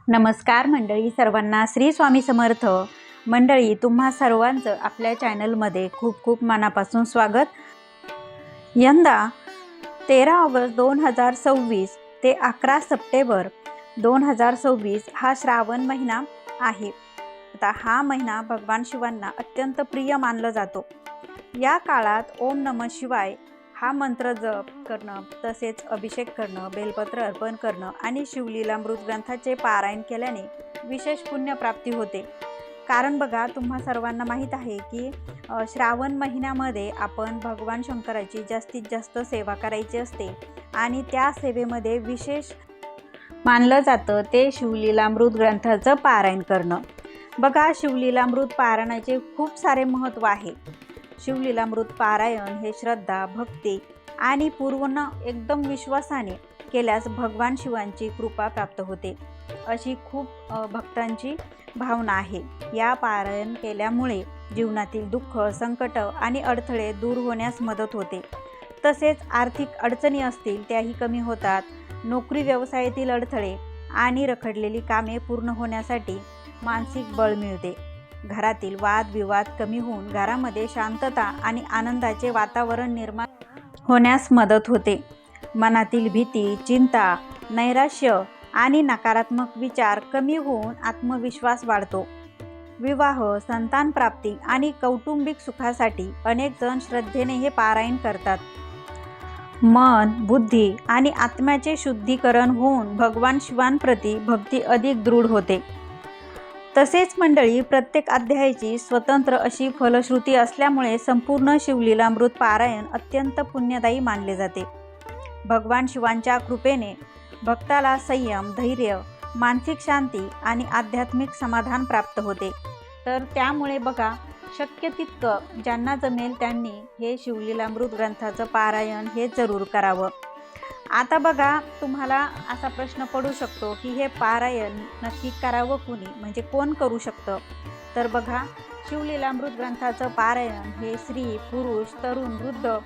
नमस्कार मंडळी, सर्वांना श्री स्वामी समर्थ. मंडळी, तुम्हा सर्वांचं आपल्या चॅनलमध्ये खूप खूप मनापासून स्वागत. यंदा 13 ऑगस्ट 2026 ते 11 सप्टेंबर 2026 हा श्रावण महिना आहे. आता हा महिना भगवान शिवांना अत्यंत प्रिय मानला जातो. या काळात ओम नमः शिवाय हा मंत्र जप करणं, तसेच अभिषेक करणं, बेलपत्र अर्पण करणं आणि शिवलीलामृत ग्रंथाचे पारायण केल्याने विशेष पुण्यप्राप्ती होते. कारण बघा, तुम्हा सर्वांना माहीत आहे की श्रावण महिन्यामध्ये आपण भगवान शंकराची जास्तीत जास्त सेवा करायची असते आणि त्या सेवेमध्ये विशेष मानलं जातं ते शिवलीलामृत ग्रंथाचं पारायण करणं. बघा, शिवलीलामृत पारायणाचे खूप सारे महत्त्व आहे. शिवलीलामृत पारायण हे श्रद्धा, भक्ती आणि पूर्ण एकदम विश्वासाने केल्यास भगवान शिवांची कृपा प्राप्त होते, अशी खूप भक्तांची भावना आहे. या पारायण केल्यामुळे जीवनातील दुःख, संकट आणि अडथळे दूर होण्यास मदत होते. तसेच आर्थिक अडचणी असतील त्याही कमी होतात. नोकरी व्यवसायातील अडथळे आणि रखडलेली कामे पूर्ण होण्यासाठी मानसिक बळ मिळते. घरातील वादविवाद कमी होऊन घरामध्ये शांतता आणि आनंदाचे वातावरण निर्माण होण्यास मदत होते. मनातील भीती, चिंता, नैराश्य आणि नकारात्मक विचार कमी होऊन आत्मविश्वास वाढतो. विवाह, संतान प्राप्ती आणि कौटुंबिक सुखासाठी अनेक जण श्रद्धेने हे पारायण करतात. मन, बुद्धी आणि आत्म्याचे शुद्धीकरण होऊन भगवान शिवांप्रती भक्ती अधिक दृढ होते. तसेच मंडळी, प्रत्येक अध्यायाची स्वतंत्र अशी फलश्रुती असल्यामुळे संपूर्ण शिवलीलामृत पारायण अत्यंत पुण्यदायी मानले जाते. भगवान शिवांच्या कृपेने भक्ताला संयम, धैर्य, मानसिक शांती आणि आध्यात्मिक समाधान प्राप्त होते. तर त्यामुळे बघा, शक्य तितकं ज्यांना जमेल त्यांनी हे शिवलीलामृत ग्रंथाचं पारायण हे जरूर करावं. आता बघा, तुम्हाला असा प्रश्न पडू शकतो की हे पारायण नक्की करावं कुणी, म्हणजे कोण करू शकतं? तर बघा, शिवलीलामृत ग्रंथाचं पारायण हे स्त्री, पुरुष, तरुण, वृद्ध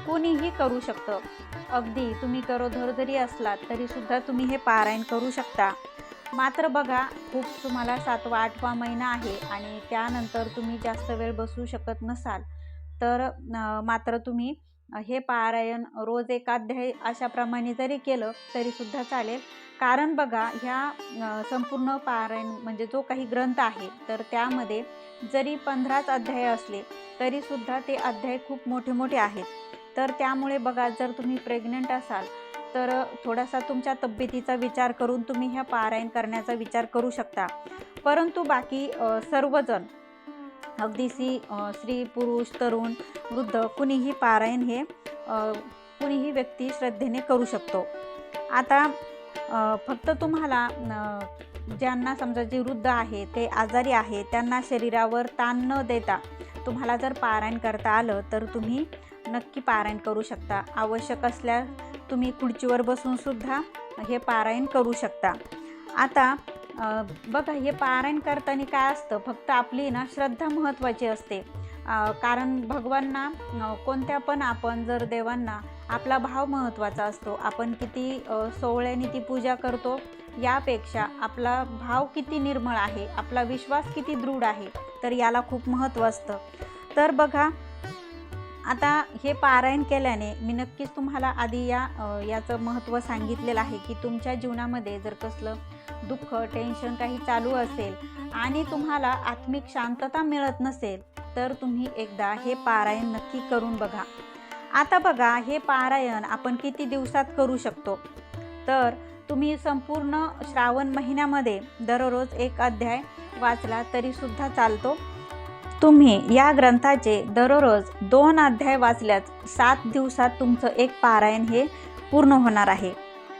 कोणीही करू शकतं. अगदी तुम्ही गरोदर जरी असलात तरीसुद्धा तुम्ही हे पारायण करू शकता. मात्र बघा, खूप तुम्हाला 7वा 8वा महिना आहे आणि त्यानंतर तुम्ही जास्त वेळ बसू शकत नसाल तर मात्र तुम्ही हे पारायण रोज एक अध्याय अशाप्रमाणे जरी केलं तरीसुद्धा चालेल. कारण बघा, ह्या संपूर्ण पारायण म्हणजे जो काही ग्रंथ आहे तर त्यामध्ये जरी 15च अध्याय असले तरीसुद्धा ते अध्याय खूप मोठे मोठे आहेत. तर त्यामुळे बघा, जर तुम्ही प्रेग्नंट असाल तर थोडासा तुमच्या तब्येतीचा विचार करून तुम्ही ह्या पारायण करण्याचा विचार करू शकता. परंतु बाकी सर्वजण, अगदी स्त्री, पुरुष, तरुण, वृद्ध कुणीही पारायण हे कुणीही व्यक्ती श्रद्धेने करू शकतो. आता फक्त तुम्हाला ज्यांना समजा जे वृद्ध आहे, ते आजारी आहे, त्यांना शरीरावर ताण न देता तुम्हाला जर पारायण करता आलं तर तुम्ही नक्की पारायण करू शकता. आवश्यक असल्यास तुम्ही खुर्चीवर बसून सुद्धा हे पारायण करू शकता. आता बघा, हे पारायण करताना काय असतं, फक्त आपली श्रद्धा महत्त्वाची असते. कारण भगवानना कोणत्या पण आपण जर देवांना आपला भाव महत्त्वाचा असतो. आपण किती सोहळ्याने ती पूजा करतो यापेक्षा आपला भाव किती निर्मळ आहे, आपला विश्वास किती दृढ आहे, तर याला खूप महत्त्व असतं. तर बघा, आता हे पारायण केल्याने मी नक्कीच तुम्हाला आधी याचं महत्त्व सांगितलेलं आहे की तुमच्या जीवनामध्ये जर कसलं दुःख, टेन्शन काही चालू असेल आणि तुम्हाला आत्मिक शांतता मिळत नसेल तर तुम्ही एकदा हे पारायण नक्की करून बघा. आता बघा, हे पारायण आपण किती दिवसात करू शकतो? तर तुम्ही संपूर्ण श्रावण महिन्यामध्ये दररोज एक अध्याय वाचला तरीसुद्धा चालतो. तुम्ही या ग्रंथाचे दररोज 2 अध्याय वाचल्यास 7 दिवसात तुमचं एक पारायण हे पूर्ण होणार आहे.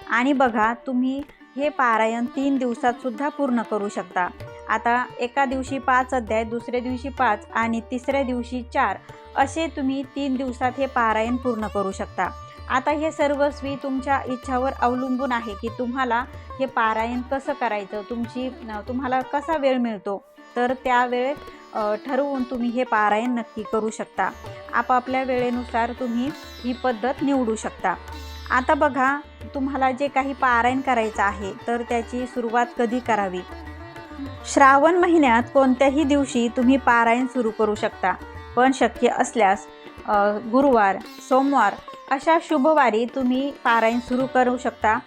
आणि बघा, तुम्ही हे पारायण 3 दिवसात सुद्धा पूर्ण करू शकता. आता एका दिवशी 5 अध्याय, दुसऱ्या दिवशी 5 आणि तिसऱ्या दिवशी 4 असे तुम्ही 3 दिवसात हे पारायण पूर्ण करू शकता. आता हे सर्वस्वी तुमच्या इच्छावर अवलंबून आहे की तुम्हाला हे पारायण कसं करायचं, तुम्हाला कसा वेळ मिळतो, तर त्यावेळेत ठरवून तुम्ही हे पारायण नक्की करू शकता. आपापल्या वेळेनुसार तुम्ही ही पद्धत निवडू शकता. आता बघा, तुम्हाला जे काही पारायण करायचं आहे तर त्याची सुरुवात कधी करावी. श्रावण महिन्यात कोणत्याही दिवशी तुम्ही पारायण सुरू करू शकता, पण शक्य असल्यास गुरुवार, सोमवार अशा शुभवारी तुम्ही पारायण सुरू करू शकता.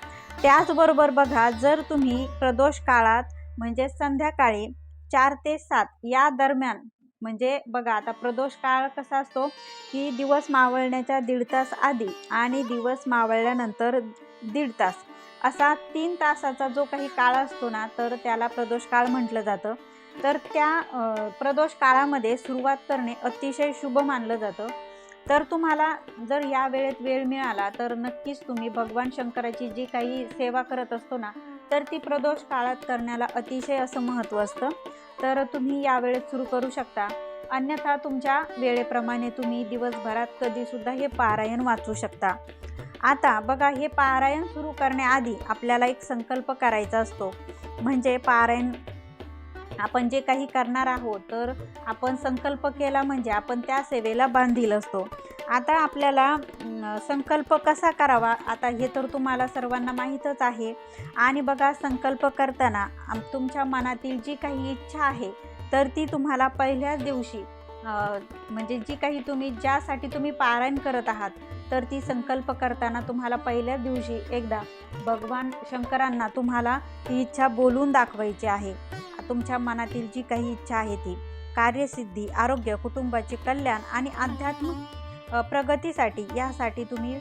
त्याचबरोबर बघा, जर तुम्ही प्रदोष काळात म्हणजे संध्याकाळी 4 ते 7 या दरम्यान, म्हणजे बघा आता प्रदोष काळ कसा असतो की दिवस मावळण्याच्या 1.5 तास आधी आणि दिवस मावळल्यानंतर 1.5 तास असा 3 तासाचा जो काही काळ असतो ना, तर त्याला प्रदोष काळ म्हटलं जातं. तर त्या प्रदोष काळामध्ये सुरुवात करणे अतिशय शुभ मानलं जातं. तर तुम्हाला जर या वेळेत वेळ मिळाला तर नक्कीच तुम्ही भगवान शंकराची जी काही सेवा करत असतो ना, तर ती प्रदोष काळात करण्याला अतिशय असं महत्त्व असतं. तर तुम्ही या वेळेत सुरू करू शकता. अन्यथा तुमच्या वेळेप्रमाणे तुम्ही दिवसभरात कधीसुद्धा हे पारायण वाचू शकता. आता बघा, हे पारायण सुरू करण्याआधी आपल्याला एक संकल्प करायचा असतो. म्हणजे पारायण आपण जे काही करणार आहोत तर आपण संकल्प केला म्हणजे आपण त्या सेवेला बांधील असतो. आता आपल्याला संकल्प कसा करावा आता हे तर तुम्हाला सर्वांना माहीतच आहे. आणि बघा, संकल्प करताना तुमच्या मनातील जी काही इच्छा आहे तर ती तुम्हाला पहिल्याच दिवशी म्हणजे जी काही ज्यासाठी तुम्ही पारायण करत आहात तर ती संकल्प करताना तुम्हाला पहिल्याच दिवशी एकदा भगवान शंकरांना तुम्हाला ती इच्छा बोलून दाखवायची आहे. तुमच्या मनातील जी काही इच्छा आहे ती कार्यसिद्धी, आरोग्य, कुटुंबाचे कल्याण आणि आध्यात्मिक प्रगतीसाठी यासाठी तुम्ही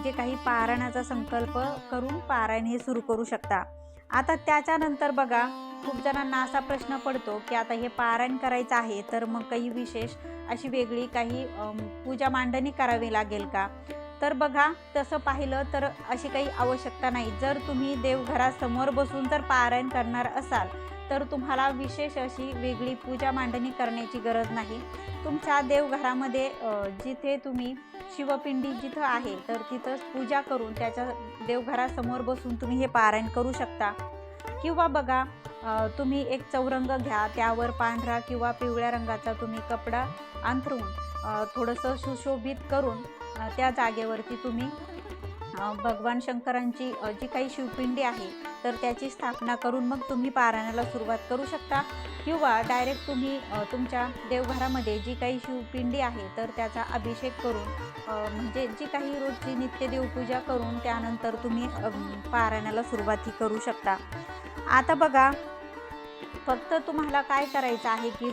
जे काही पारायणाचा संकल्प करून पारायण हे सुरू करू शकता. आता त्याच्यानंतर बघा, खूप जणांना असा प्रश्न पडतो की आता हे पारायण करायचं आहे तर मग काही विशेष अशी वेगळी काही पूजा मांडणी करावी लागेल का? तर बघा, तसं पाहिलं तर अशी काही आवश्यकता नाही. जर तुम्ही देवघरासमोर बसून जर पारायण करणार असाल तर तुम्हाला विशेष अशी वेगळी पूजा मांडणी करण्याची गरज नाही. तुमच्या देवघरामध्ये जिथे तुम्ही शिवपिंडी जिथं आहे तर तिथंच पूजा करून त्याच्या देवघरासमोर बसून तुम्ही हे पारायण करू शकता. किंवा बघा, तुम्ही एक चौरंग घ्या, त्यावर पांढरा किंवा पिवळ्या रंगाचा तुम्ही कपडा अंथरून थोडंसं सुशोभित करून त्या जागेवरती तुम्ही भगवान शंकरांची जी काही शिवपिंडी आहे तर त्याची स्थापना करून मग तुम्ही पारायणाला सुरुवात करू शकता. किंवा डायरेक्ट तुम्ही तुमच्या देवघरामध्ये जी काही शिवपिंडी आहे तर त्याचा अभिषेक करून म्हणजे जी काही रोजची नित्य देवपूजा करून त्यानंतर तुम्ही पारायणाला सुरुवात करू शकता. आता बघा, फक्त तुम्हाला काय करायचं आहे की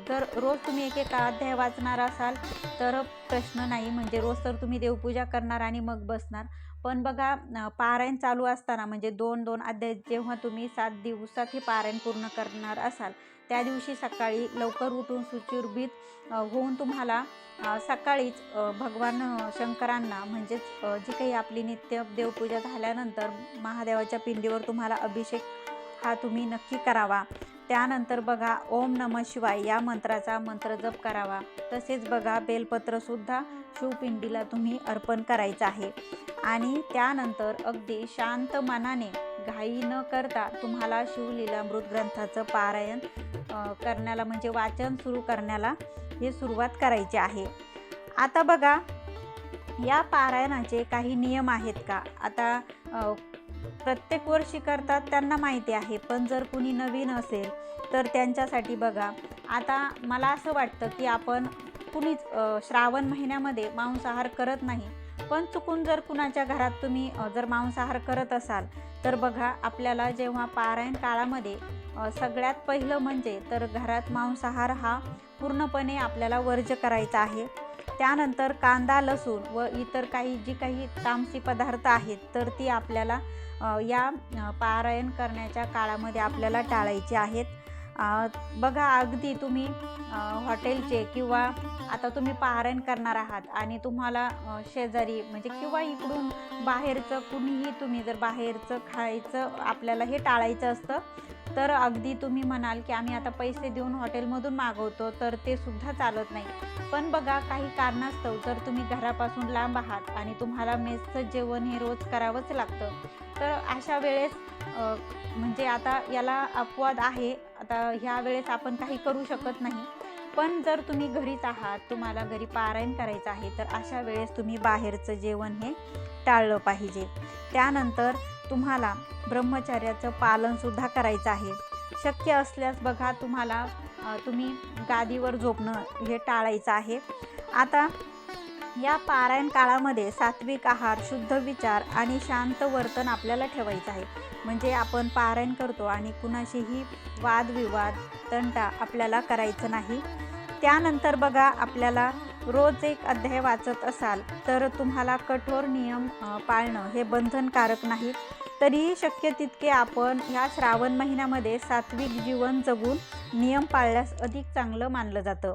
जर रोज तुम्ही एक अध्याय वाचणार असाल तर प्रश्न नाही, म्हणजे रोज तर तुम्ही देवपूजा करणार आणि मग बसणार. पण बघा, पारायण चालू असताना म्हणजे 2-2 अध्याय जेव्हा तुम्ही 7 दिवसात हे पारायण पूर्ण करणार असाल त्या दिवशी सकाळी लवकर उठून सुशोभित होऊन तुम्हाला सकाळीच भगवान शंकरांना म्हणजेच जी काही आपली नित्य देवपूजा झाल्यानंतर महादेवाच्या पिंडीवर तुम्हाला अभिषेक हा तुम्ही नक्की करावा. त्यानंतर बघा, ओम नमः शिवाय या मंत्राचा मंत्रजप करावा. तसेच बघा, बेलपत्रसुद्धा शिवपिंडीला तुम्ही अर्पण करायचं आहे. आणि त्यानंतर अगदी शांत मनाने घाई न करता तुम्हाला शिवलीलामृत ग्रंथाचं पारायण करण्याला म्हणजे वाचन सुरू करण्याला हे सुरुवात करायची आहे. आता बघा, या पारायणाचे काही नियम आहेत का? आता प्रत्येक वर्षी करतात त्यांना माहिती आहे, पण जर कुणी नवीन असेल तर त्यांच्यासाठी बघा, आता मला असं वाटतं की आपण कुणीच श्रावण महिन्यामध्ये मांसाहार करत नाही. पण चुकून जर कुणाच्या घरात तुम्ही जर मांसाहार करत असाल तर बघा, आपल्याला जेव्हा पारायण काळामध्ये सगळ्यात पहिलं म्हणजे तर घरात मांसाहार हा पूर्णपणे आपल्याला वर्ज्य करायचा आहे. त्यानंतर कांदा, लसूण व इतर जी काही तामसी पदार्थ आहेत तर ती आपल्याला या पारायण करण्याच्या काळामध्ये आपल्याला टाळायचे आहेत. बघा, अगदी तुम्ही हॉटेलचे किंवा आता तुम्ही पारायण करणार आहात आणि तुम्हाला शेजारी म्हणजे किंवा इकडून बाहेरचं कुणीही तुम्ही जर बाहेरचं खायचं आपल्याला हे टाळायचं असतं तर अगदी तुम्ही म्हणाल की आम्ही आता पैसे देऊन हॉटेलमधून मागवतो तर ते सुद्धा चालत नाही. पण बघा, काही कारणास्तव जर तुम्ही घरापासून लांब आहात आणि तुम्हाला मेसचं जेवण हे रोज करावंच लागतं तर अशा वेळेस म्हणजे आता याला अपवाद आहे. आता ह्या वेळेस आपण काही करू शकत नाही. पण जर तुम्ही घरीच आहात, तुम्हाला घरी पारायण करायचं आहे तर अशा वेळेस तुम्ही बाहेरचं जेवण हे टाळलं पाहिजे। त्यानंतर तुम्हाला ब्रह्मचर्याचं पालनसुद्धा करायचं आहे। शक्य असल्यास बघा तुम्हाला तुम्ही गादीवर झोपणं हे टाळायचं आहे। आता या पारायण काळामध्ये सात्विक आहार, शुद्ध विचार आणि शांत वर्तन आपल्याला ठेवायचं आहे। म्हणजे आपण पारायण करतो आणि कुणाशीही वादविवाद, तंटा आपल्याला करायचं नाही। त्यानंतर बघा आपल्याला रोज एक अध्याय वाचत असाल तर तुम्हाला कठोर नियम पाळणं हे बंधनकारक नाही। तरीही शक्य तितके आपण ह्या श्रावण महिन्यामध्ये सात्विक जीवन जगून नियम पाळल्यास अधिक चांगलं मानलं जातं।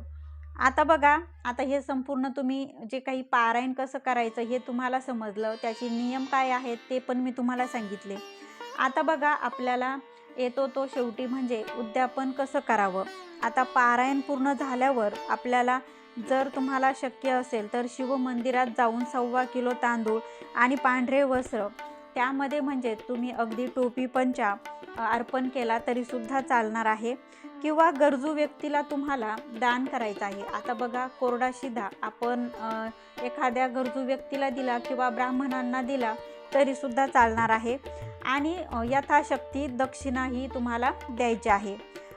आता बघा, आता हे संपूर्ण तुम्ही जे काही पारायण कसं करायचं हे तुम्हाला समजलं, त्याचे नियम काय आहेत ते पण मी तुम्हाला सांगितले। आता बघा आपल्याला येतो तो शेवटी म्हणजे उद्यापन कसं करावं। आता पारायण पूर्ण झाल्यावर आपल्याला जर तुम्हाला शक्य असेल तर शिवमंदिरात जाऊन 1.25 किलो तांदूळ आणि पांढरे वस्त्र, त्यामध्ये म्हणजे तुम्ही अगदी टोपी पंचा अर्पण केला तरीसुद्धा चालणार आहे, किंवा गरजू व्यक्तीला तुम्हाला दान करायचं आहे। आता बघा कोरडा शिधा आपण एखाद्या गरजू व्यक्तीला दिला किंवा ब्राह्मणांना दिला तरीसुद्धा चालणार आहे, आणि यथाशक्ती दक्षिणाही तुम्हाला द्यायची आहे।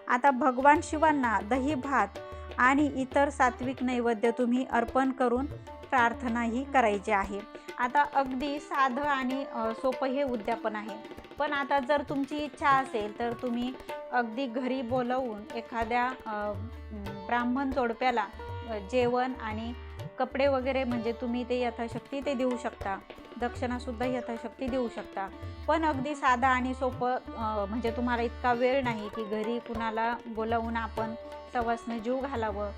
आता भगवान शिवांना दही भात आणि इतर सात्विक नैवेद्य तुम्ही अर्पण करून प्रार्थनाही करायची आहे। आता अगदी साधं आणि सोपं हे उद्यापन आहे। पण आता जर तुमची इच्छा असेल तर तुम्ही अगदी घरी बोलवून एखाद्या ब्राह्मण जोडप्याला जेवण आणि कपडे वगैरे म्हणजे तुम्ही ते यथाशक्ती ते देऊ शकता, दक्षिणासुद्धा यथाशक्ती देऊ शकता। पण अगदी साधा आणि सोपं म्हणजे तुम्हाला इतका वेळ नाही की घरी कुणाला बोलवून आपण सवासने जीव घालावं,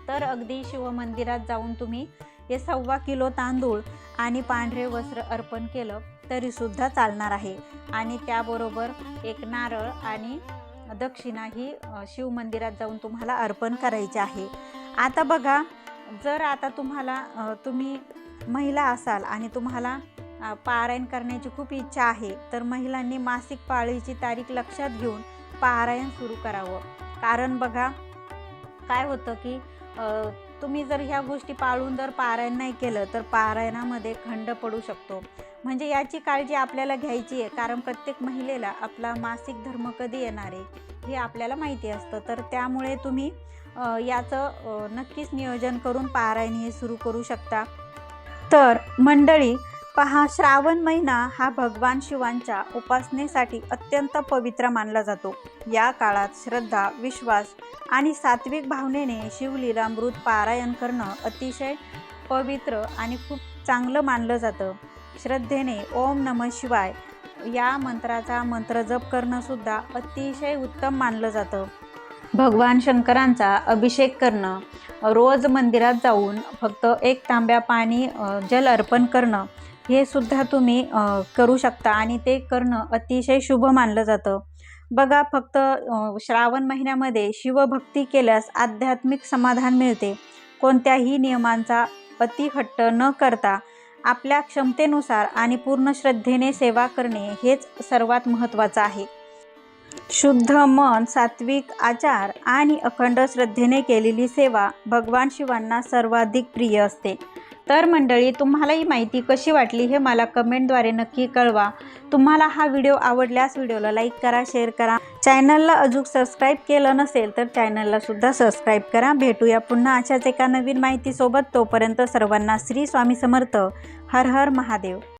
तर अगदी शिवमंदिरात जाऊन तुम्ही हे 1.25 किलो तांदूळ आणि पांढरे वस्त्र अर्पण केलं तरीसुद्धा चालणार आहे, आणि त्याबरोबर एक नारळ आणि दक्षिणा ही शिवमंदिरात जाऊन तुम्हाला अर्पण करायची आहे। आता बघा, जर आता तुम्ही महिला असाल आणि तुम्हाला पारायण करण्याची खूप इच्छा आहे तर महिलांनी मासिक पाळीची तारीख लक्षात घेऊन पारायण सुरू करावं। कारण बघा काय होतं की तुम्ही जर ह्या गोष्टी पाळून जर पारायण नाही केलं तर पारायणामध्ये खंड पडू शकतो। म्हणजे याची काळजी आपल्याला घ्यायची आहे, कारण प्रत्येक महिलेला आपला मासिक धर्म कधी येणार आहे हे आपल्याला माहिती असतं। तर त्यामुळे तुम्ही याचं नक्कीच नियोजन करून पारायण हे सुरू करू शकता। तर मंडळी पहा, श्रावण महिना हा भगवान शिवांच्या उपासनेसाठी अत्यंत पवित्र मानला जातो। या काळात श्रद्धा, विश्वास आणि सात्विक भावनेने शिवलीलामृत पारायण करणं अतिशय पवित्र आणि खूप चांगलं मानलं जातं। श्रद्धेने ओम नमः शिवाय या मंत्राचा मंत्रजप करणं सुद्धा अतिशय उत्तम मानलं जातं। भगवान शंकरांचा अभिषेक करणं, रोज मंदिरात जाऊन फक्त 1 तांब्या पाणी जल अर्पण करणं हे सुद्धा तुम्ही करू शकता, आणि ते करणं अतिशय शुभ मानलं जातं। बघा, फक्त श्रावण महिन्यामध्ये शिवभक्ती केल्यास आध्यात्मिक समाधान मिळते। कोणत्याही नियमांचा अतिहट्ट न करता आपल्या क्षमतेनुसार आणि पूर्ण श्रद्धेने सेवा करणे हेच सर्वात महत्त्वाचं आहे। शुद्ध मन, सात्विक आचार आणि अखंड श्रद्धेने केलेली सेवा भगवान शिवांना सर्वाधिक प्रिय असते। तर मंडळी, तुम्हाला ही माहिती कशी वाटली हे मला कमेंटद्वारे नक्की कळवा। तुम्हाला हा व्हिडिओ आवडल्यास व्हिडिओला लाईक करा, शेअर करा। चॅनलला अजून सबस्क्राईब केलं नसेल तर चॅनलला सुद्धा सबस्क्राईब करा। भेटूया पुन्हा अशाच एका नवीन माहितीसोबत। तोपर्यंत सर्वांना श्री स्वामी समर्थ। हर हर महादेव।